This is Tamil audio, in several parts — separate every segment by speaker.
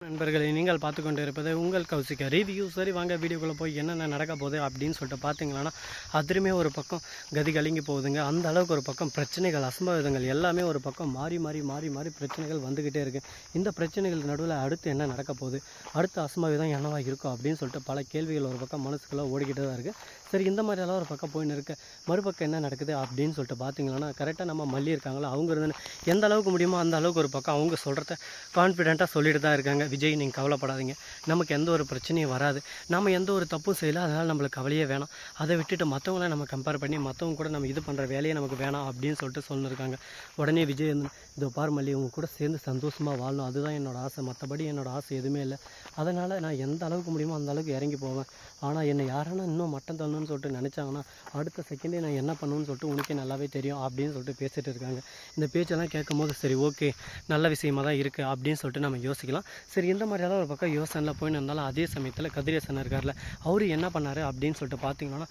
Speaker 1: நண்பர்களே, நீங்கள் பார்த்து கொண்டு இருப்பது உங்கள் கௌசிகா ரிவ்யூ. சரி, வாங்க வீடியோக்குள்ளே போய் என்னென்ன நடக்க போகுது அப்படின்னு சொல்லிட்டு பார்த்தீங்கன்னா, அதுவுமே ஒரு பக்கம் கதி கலங்கி போகுதுங்க. அந்த அளவுக்கு ஒரு பக்கம் பிரச்சனைகள், அசம்பாவிதங்கள் எல்லாமே ஒரு பக்கம் மாறி மாறி மாறி மாறி பிரச்சனைகள் வந்துக்கிட்டே இருக்குது. இந்த பிரச்சனைகள் நடுவில் அடுத்து என்ன நடக்க போகுது, அடுத்த அசம்பாவிதம் என்னவா இருக்கும் அப்படின்னு சொல்லிட்டு பல கேள்விகள் ஒரு பக்கம் மனசுக்குள்ளே ஓடிக்கிட்டு தான் இருக்குது. சரி, இந்த மாதிரியெல்லாம் ஒரு பக்கம் போயின்னு இருக்க, மறுபக்கம் என்ன நடக்குது அப்படின்னு சொல்லிட்டு பார்த்தீங்கன்னா, கரெக்டாக நம்ம மல்லி இருக்காங்களா, அவங்க இருந்து எந்த அளவுக்கு முடியுமோ அந்த அளவுக்கு ஒரு பக்கம் அவங்க சொல்கிறத கான்ஃபிடென்ட்டாக சொல்லிட்டு தான் இருக்காங்க. விஜய், நீங்கள் கவலைப்படாதீங்க, நமக்கு எந்த ஒரு பிரச்சனையும் வராது, நம்ம எந்த ஒரு தப்பும் செய்யலை, அதனால் நம்மளுக்கு கவலையே வேணாம், அதை விட்டுட்டு மற்றவங்கள நம்ம கம்பேர் பண்ணி மற்றவங்க கூட நம்ம இது பண்ணுற வேலையே நமக்கு வேணாம் அப்படின்னு சொல்லிட்டு சொல்லியிருக்காங்க. உடனே விஜய் வந்து, இதோ பார் மல்லி, உங்க கூட சேர்ந்து சந்தோஷமாக வாழணும், அதுதான் என்னோடய ஆசை, மற்றபடி என்னோடய ஆசை எதுவுமே இல்லை, அதனால் நான் எந்த அளவுக்கு முடியுமோ அந்த அளவுக்கு இறங்கி போவேன். ஆனால் என்னை யாரானா இன்னும் மட்டம் தள்ளணும்னு சொல்லிட்டு நினச்சாங்கன்னா அடுத்த செகண்டே நான் என்ன பண்ணணும்னு சொல்லிட்டு உனக்கே நல்லாவே தெரியும் அப்படின்னு சொல்லிட்டு பேசிகிட்டு இருக்காங்க. இந்த பேச்செல்லாம் கேட்கும் போது சரி, ஓகே, நல்ல விஷயமாக தான் இருக்குது அப்படின்னு சொல்லிட்டு நம்ம யோசிக்கலாம். சரி, இந்த மாதிரியெல்லாம் ஒரு பக்கம் யோசனையில் போயின்னு இருந்தாலும் அதே சமயத்தில் கதிரேசன் இருக்கார்ல, அவர் என்ன பண்ணார் அப்படின்னு சொல்லிட்டு பார்த்தீங்கன்னா,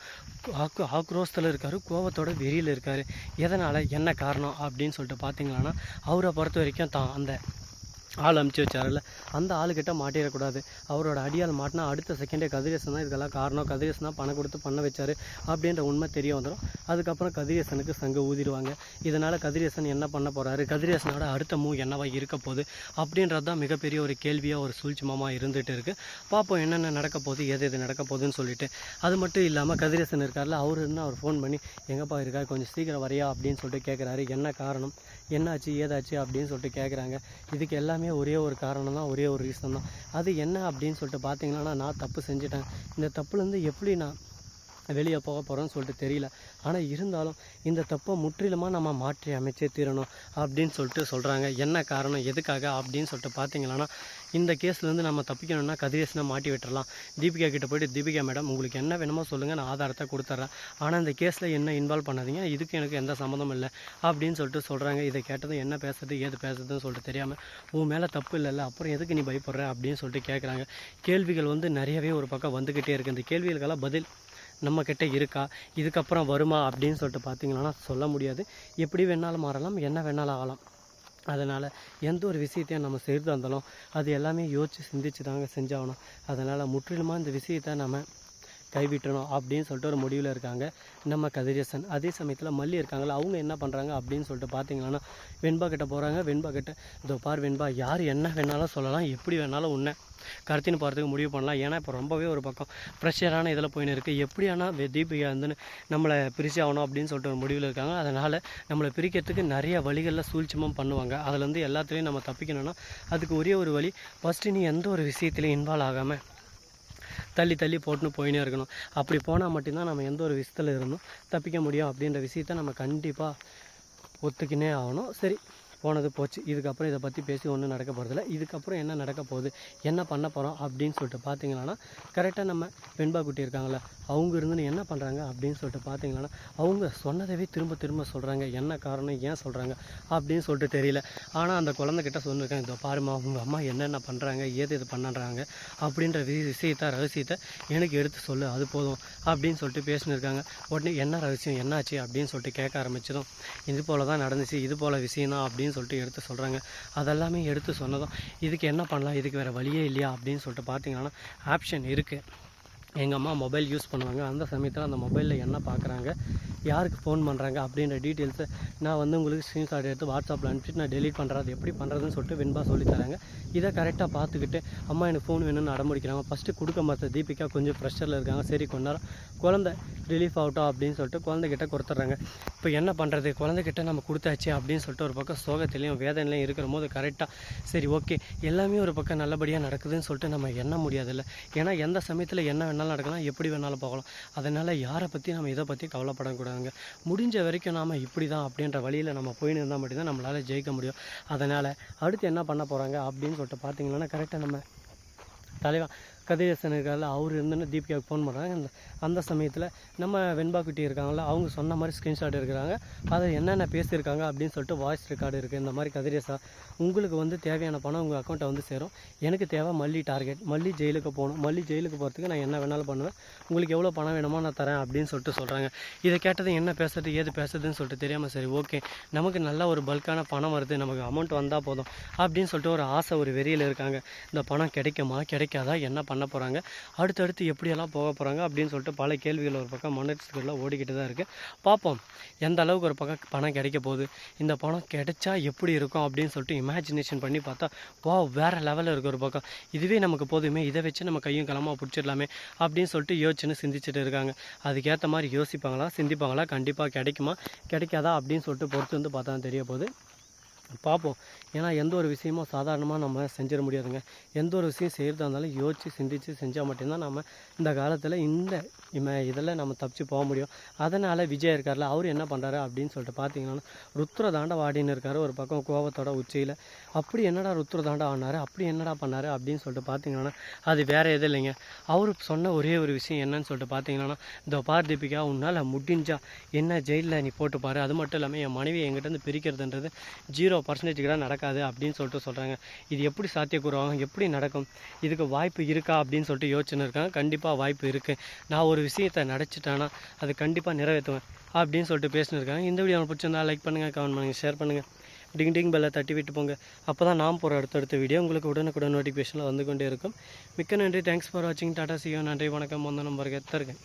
Speaker 1: ஆக்ரோஷத்தில் இருக்கார், கோவத்தோட வெறியில் இருக்கார். எதனால், என்ன காரணம் அப்படின்னு சொல்லிட்டு பார்த்தீங்கன்னா, அவரை பொறுத்த வரைக்கும் தான் அந்த ஆள் அமுச்சு வச்சார்ல, அந்த ஆளுக்கிட்ட மாட்டிடக்கூடாது. அவரோட அடியால் மாட்டினா அடுத்த செகண்டே கதிரேசன் தான் இதுக்கெல்லாம் காரணம், கதிரேசன் தான் பணம் கொடுத்து பண்ண வச்சார் அப்படின்ற உண்மை தெரிய வந்துடும். அதுக்கப்புறம் கதிரேசனுக்கு சங்க ஊதிடுவாங்க. இதனால் கதிரேசன் என்ன பண்ண போகிறாரு, கதிரேசனோட அடுத்த மூவ் என்னவா இருக்க போகுது அப்படின்றது தான் மிகப்பெரிய ஒரு கேள்வியாக, ஒரு சூழ்ச்சிமமாக இருந்துகிட்டு இருக்குது. பார்ப்போம் என்னென்ன நடக்க போகுது, எது நடக்க போகுதுன்னு சொல்லிட்டு. அது மட்டும் இல்லாமல் கதிரேசன் இருக்கார்ல, அவர் இருந்தால் அவர் ஃபோன் பண்ணி, எங்கப்பா இருக்கார், கொஞ்சம் சீக்கிரம் வரையா அப்படின்னு சொல்லிட்டு கேட்குறாரு. என்ன காரணம், என்னாச்சு ஏதாச்சு அப்படின்னு சொல்லிட்டு கேட்குறாங்க. இதுக்கு எல்லாமே ஒரே ஒரு காரணம் தான், ஒரே ஒரு ரீசன் தான். அது என்ன அப்படின்னு சொல்லிட்டு பார்த்தீங்கன்னா, நான் தப்பு செஞ்சுட்டேன், இந்த தப்புலேருந்து எப்படி நான் வெளியே போக போகிறோன்னு சொல்லிட்டு தெரியல, ஆனால் இருந்தாலும் இந்த தப்பை முற்றிலுமாக நம்ம மாற்றி அமைச்சே தீரணும் அப்படின்னு சொல்லிட்டு சொல்கிறாங்க. என்ன காரணம், எதுக்காக அப்படின்னு சொல்லிட்டு பார்த்தீங்கன்னா, இந்த கேஸ்லேருந்து நம்ம தப்பிக்கணும்னா கதிரேசனை மாட்டி விட்டுறலாம். தீபிகா கிட்டே போய்ட்டு, தீபிகா மேடம், உங்களுக்கு என்ன வேணுமோ சொல்லுங்கள், நான் ஆதாரத்தை கொடுத்துட்றேன், ஆனால் இந்த கேஸில் என்ன இன்வால்வ் பண்ணாதீங்க, இதுக்கு எனக்கு எந்த சம்மந்தமும் இல்லை அப்படின்னு சொல்லிட்டு சொல்கிறாங்க. இதை கேட்டதும் என்ன பேசுறது ஏது பேசுறதுன்னு சொல்லிட்டு தெரியாமல், உன் மேலே தப்பு இல்லைல்ல, அப்புறம் எதுக்கு நீ பயப்படுற அப்படின்னு சொல்லிட்டு கேட்குறாங்க. கேள்விகள் வந்து நிறையவே ஒரு பக்கம் வந்துக்கிட்டே இருக்குது. இந்த கேள்விகளுக்கெல்லாம் பதில் நம்மக்கிட்ட இருக்கா, இதுக்கப்புறம் வருமா அப்படின்னு சொல்லிட்டு பார்த்தீங்கன்னா சொல்ல முடியாது. எப்படி வேணாலும் மாறலாம், என்ன வேணாலும் ஆகலாம். அதனால் எந்த ஒரு விஷயத்தையும் நம்ம செய்கிறதா இருந்தாலும் அது எல்லாமே யோசித்து சிந்திச்சு தாங்க செஞ்சாகணும். அதனால் முற்றிலுமாக இந்த விஷயத்தை நம்ம கைவிட்டணும் அப்படின்னு சொல்லிட்டு ஒரு முடிவில் இருக்காங்க நம்ம கதிரேசன். அதே சமயத்தில் மல்லி இருக்காங்களா, அவங்க என்ன பண்ணுறாங்க அப்படின்னு சொல்லிட்டு பார்த்தீங்கன்னா, வெண்பா கிட்ட போகிறாங்க. வெண்பா கிட்ட, இதோ பார் வெண்பா, யார் என்ன வேணாலும் சொல்லலாம், எப்படி வேணாலும் உன்னை கருத்தின்னு போகிறதுக்கு முடிவு பண்ணலாம். ஏன்னா இப்போ ரொம்பவே ஒரு பக்கம் ப்ரெஷரான இதில் போயின்னு இருக்குது. எப்படியானா தீபிகா வந்து நம்மளை பிரிச்சு ஆகணும் அப்படின்னு சொல்லிட்டு ஒரு முடிவில் இருக்காங்க. அதனால் நம்மளை பிரிக்கிறதுக்கு நிறைய வழிகளில் சூழ்ச்சிமும் பண்ணுவாங்க. அதுலேருந்து எல்லாத்துலேயும் நம்ம தப்பிக்கணும்னா அதுக்கு ஒரே ஒரு வழி, ஃபஸ்ட்டு நீ எந்த ஒரு விஷயத்துலையும் இன்வால்வ் ஆகாமல் தள்ளி தள்ளி போட்டுன்னு போயினே இருக்கணும். அப்படி போனால் மட்டும்தான் நம்ம எந்த ஒரு விஷயத்தில் இருந்தும் தப்பிக்க முடியும் அப்படின்ற விஷயத்த நம்ம கண்டிப்பாக ஒத்துக்கினே ஆகணும். சரி, போனது போச்சு, இதுக்கப்புறம் இதை பற்றி பேசி ஒன்றும் நடக்க போகிறதில்ல. இதுக்கப்புறம் என்ன நடக்க போகுது, என்ன பண்ண போகிறோம் அப்படின்னு சொல்லிட்டு பார்த்தீங்கன்னா, கரெக்டாக நம்ம வெண்பா குட்டி இருக்காங்களே, அவங்க இருந்து என்ன பண்ணுறாங்க அப்படின்னு சொல்லிட்டு பார்த்தீங்கன்னா, அவங்க சொன்னதவே திரும்ப திரும்ப சொல்கிறாங்க. என்ன காரணம், ஏன் சொல்கிறாங்க அப்படின்னு சொல்லிட்டு தெரியல. ஆனால் அந்த குழந்தைகிட்ட சொல்லியிருக்காங்க, இதோ பாருமா, உங்கள் அம்மா என்னென்ன பண்ணுறாங்க, ஏது இது பண்ணுறாங்க அப்படின்ற ரகசியத்தை எனக்கு எடுத்து சொல்லு, அது போதும் அப்படின்னு சொல்லிட்டு பேசினிருக்காங்க. உடனே என்ன ரகசியம், என்னாச்சு அப்படின்னு சொல்லிட்டு கேட்க ஆரம்பிச்சதும், இது போல் தான் நடந்துச்சு, இது போல் விஷயம் தான் அப்படின்னு சொல்லிட்டு எடுத்து சொல்கிறாங்க. அதெல்லாமே எடுத்து சொன்னதும், இதுக்கு என்ன பண்ணலாம், இதுக்கு வேறு வழியே இல்லையா அப்படின்னு சொல்லிட்டு பார்த்தீங்கன்னா, ஆப்ஷன் இருக்குது. எங்கள் அம்மா மொபைல் யூஸ் பண்ணுவாங்க, அந்த சமயத்தில் அந்த மொபைலில் என்ன பார்க்குறாங்க, யாருக்கு ஃபோன் பண்ணுறாங்க அப்படின்ற டீட்டெயில்ஸை நான் வந்து உங்களுக்கு ஸ்க்ரீன்ஷாட் எடுத்து வாட்ஸ்அப்பில் அனுப்பிச்சிட்டு நான் டெலிட் பண்ணுறது எப்படி பண்ணுறதுன்னு சொல்லிட்டு வெண்பா சொல்லித்தராங்க. இதை கரெக்டாக பார்த்துக்கிட்டு, அம்மா எனக்கு ஃபோன் வேணும்னு அடம்பிடிக்கிறாங்க. ஃபஸ்ட்டு கொடுக்க மாற்ற தீபிகா கொஞ்சம் ப்ரெஷரில் இருக்காங்க. சரி, கொஞ்ச நேரம் குழந்தை ரிலீஃப் ஆகட்டும் அப்படின்னு சொல்லிட்டு குழந்தைகிட்ட கொடுத்துட்றாங்க. இப்போ என்ன பண்ணுறது, குழந்தைகிட்ட நம்ம கொடுத்தாச்சு அப்படின்னு சொல்லிட்டு ஒரு பக்கம் சோகத்திலையும் வேதனையிலையும் இருக்கிற போது கரெக்டாக சரி, ஓகே, எல்லாமே ஒரு பக்கம் நல்லபடியாக நடக்குதுன்னு சொல்லிட்டு நம்ம எண்ண முடியாதில்ல. ஏன்னா எந்த சமயத்தில் என்ன வேணாலும் நடக்கலாம், எப்படி வேணாலும் போகலாம். அதனால் யாரை பற்றி நம்ம இதை பற்றி கவலைப்படக்கூடாதுங்க. முடிஞ்ச வரைக்கும் நாம் இப்படி தான் அப்படின்ற வழியில் நம்ம போயின்னு இருந்தால் மட்டும்தான் நம்மளால் ஜெயிக்க முடியும். அதனால் அடுத்து என்ன பண்ண போகிறாங்க அப்படின்னு சொல்லிட்டு பார்த்தீங்கன்னா, கரெக்டாக நம்ம தலைவா கதிரேசன் இருக்கார்ல அவர் இருந்துன்னு தீபிகாவுக்கு ஃபோன் பண்ணுறாங்க. அந்த சமயத்தில் நம்ம வெண்பா குட்டி இருக்காங்களா அவங்க சொன்ன மாதிரி ஸ்க்ரீன்ஷாட் இருக்கிறாங்க. அதை என்னென்ன பேசியிருக்காங்க அப்படின்னு சொல்லிட்டு வாய்ஸ் ரெக்கார்டு இருக்குது. இந்த மாதிரி கதிரேசா உங்களுக்கு வந்து தேவையான பணம் உங்கள் அக்கௌண்ட்டை வந்து சேரும். எனக்கு தேவை மல்லி டார்கெட், மல்லி ஜெயிலுக்கு போகணும், மல்லி ஜெயிலுக்கு போகிறதுக்கு நான் என்ன வேணாலும் பண்ணுவேன், உங்களுக்கு எவ்வளோ பணம் வேணுமோ நான் தரேன் அப்படின்னு சொல்லிட்டு சொல்கிறாங்க. இதை கேட்டது என்ன பேசுறது ஏது பேசுறதுன்னு சொல்லிட்டு தெரியாமல் சரி ஓகே நமக்கு நல்ல ஒரு பல்கான பணம் வருது, நமக்கு அமௌண்ட் வந்தால் போதும் அப்படின்னு சொல்லிட்டு ஒரு ஆசை ஒரு வெறியில் இருக்காங்க. இந்த பணம் கிடைக்குமா கிடைக்காதா, என்ன பண்ண போகிறாங்க, அடுத்தடுத்து எப்படியெல்லாம் போக போகிறாங்க அப்படின்னு சொல்லிட்டு பல கேள்விகள் ஒரு பக்கம் மனசுக்குள்ள ஓடிக்கிட்டு தான் இருக்குது. பார்ப்போம் எந்த அளவுக்கு ஒரு பக்கம் பணம் கிடைக்க போகுது, இந்த பணம் கிடைச்சா எப்படி இருக்கும் அப்படின்னு சொல்லிட்டு இமேஜினேஷன் பண்ணி பார்த்தா வா வேறு லெவலில் இருக்குது ஒரு பக்கம். இதுவே நமக்கு போதுமே, இதை வச்சு நம்ம கையும் களமாக பிடிச்சிடலாமே அப்படின்னு சொல்லிட்டு யோசிச்சுன்னு சிந்திச்சுட்டு இருக்காங்க. அதுக்கேற்ற மாதிரி யோசிப்பாங்களா சிந்திப்பாங்களா, கண்டிப்பாக கிடைக்குமா கிடைக்காதா அப்படின்னு சொல்லிட்டு பொறுத்து வந்து பார்த்தா தெரிய போகுது. பார்ப்போம். ஏன்னா எந்த ஒரு விஷயமும் சாதாரணமாக நம்ம செஞ்சிட முடியாதுங்க. எந்த ஒரு விஷயம் செய்கிறதா இருந்தாலும் யோசித்து சிந்தித்து செஞ்சால் மட்டும்தான் நம்ம இந்த காலத்தில் இதில் நம்ம தப்பிச்சு போக முடியும். அதனால் விஜய் இருக்கார்ல அவர் என்ன பண்ணுறாரு அப்படின்னு சொல்லிட்டு பார்த்தீங்கன்னா ருத்ரதாண்டவம் ஆடின்னு இருக்கார் ஒரு பக்கம் கோபத்தோட உச்சியில். அப்படி என்னடா ருத்ரதாண்டவம் ஆடினார், அப்படி என்னடா பண்ணார் அப்படின்னு சொல்லிட்டு பார்த்தீங்கன்னா அது வேறு எதுவும் இல்லைங்க. அவர் சொன்ன ஒரே ஒரு விஷயம் என்னன்னு சொல்லிட்டு பார்த்தீங்கன்னா இந்த பார் தீபிகா உன்னால் முடிஞ்சா என்ன ஜெயிலில் நீ போட்டு பாரு, அது மட்டும் இல்லாமல் என் மனைவி என்கிட்ட பிரிக்கிறதுன்றது 0% கூட நடக்காது அப்படின்னு சொல்லிட்டு சொல்கிறாங்க. இது எப்படி சாத்தியக்கூறுவாங்க, எப்படி நடக்கும், இதுக்கு வாய்ப்பு இருக்கா அப்படின்னு சொல்லிட்டு யோசனை இருக்காங்க. கண்டிப்பாக வாய்ப்பு இருக்குது, நான் ஒரு விஷயத்தை நினச்சிட்டேன்னா அது கண்டிப்பாக நிறைவேற்றுவேன் அப்படின்னு சொல்லிட்டு பேசினிருக்காங்க. இந்த வீடியோ பிடிச்சிருந்தா லைக் பண்ணுங்கள், கமெண்ட் பண்ணுங்கள், ஷேர் பண்ணுங்கள், டிங் பெல்லை தட்டி விட்டு போங்க. அப்போ தான் நான் போகிற அடுத்தடுத்த வீடியோ உங்களுக்கு உடனுக்குடன் நோட்டிஃபிகேஷனில் வந்து கொண்டே இருக்கும். மிக்க நன்றி, தேங்க்ஸ் ஃபார் வாட்சிங், டாடா சியோ, நன்றி வணக்கம், வந்த நம்பருக்கு எத்தருக்கேன்.